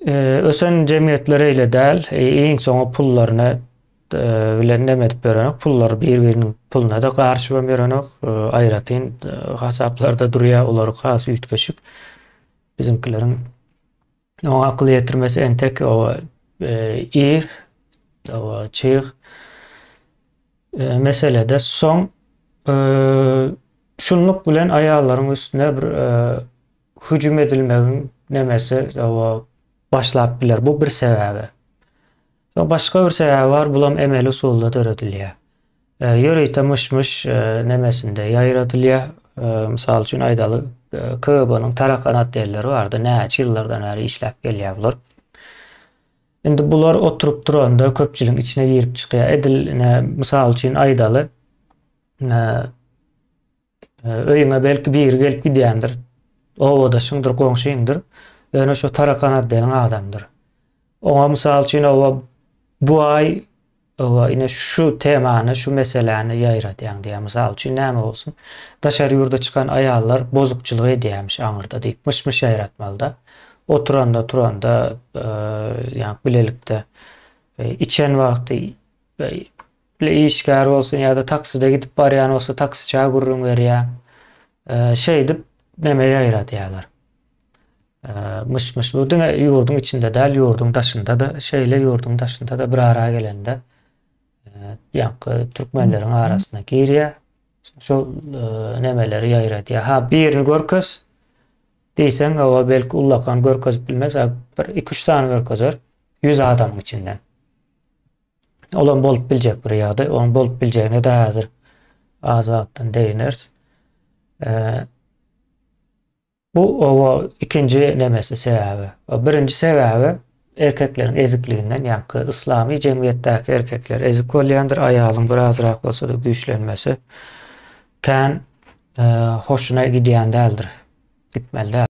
Ösen cemiyetleriyle däl, iň soňa pullarına bilen nemet berenek, pullar bir-biriniň puluna da garşy berenek, aýratyn hasaplarda durýar, olary has üýtgeşik. Bizimkileriň o akıl ýetirmesi entek o ir, o çyg meselede soň şunluk bilen aýallaryň üstüne bir hüjüm edilmegiň nemesi o başlap biler. Bu bir sebäbi. Başga bir sebäbi bar, bulam emeli usulda töredilýär. Ýöreýte myş nemesinde ýaýratylýar. Mysal üçin aýdaly KGB-nyň tarakanat derleri bardy. Näçe ýyllardan bäri işläp gelýär bular. Endi bular oturup duranda köpçüliň içine girip çykýar. Edil mysal üçin aýdaly öýüňe belki biri gelip gidýändir. Owadaşyňdyr, goňşyňdyr. Ýöne şo tarakanat denen adamdyr. Oňa mysal üçin bu ay ine şu temany, şu meseleni ýaýratýan diýär. Mysal üçin näme bolsun? Daşary ýurda çykan aýallar bozukçylyk edýärmiş aňyrda diýip myş ýaýratmalyda. Turanda ýani bilelikde içen wagty işgär bolsun ýa-da takside gidip barýan bolsa taksiçä gurrun berýär. Şey dip neme ýaýratýarlar. Myş bu ýurdun içinde däl, ýurdun daşynda da şeýle ýurdun daşynda da bir ara gelende ýa-da türkmenleriň arasyna girýär. Şol nemeleri ýaýratýar. Ha birini görkes diýsen, o belki ullakan görkez bilmez, bir 2-3 tane görkezer 100 adam içinden. Olan bolup biljek bir ýagdaý, onun bolup biljegine de hazır az wagtdan deýineriz. Bu o ikinci nemesi sebäbi. Birinci sebäbi erkekleriň ezikliginden, ýa-ni islamy jemgyýetdäki erkekler ezik bolýandyr, aýalyň birazrak bolsa da güýçlenmesi kän hoşuna gidýän däldir. Gitmeli däl.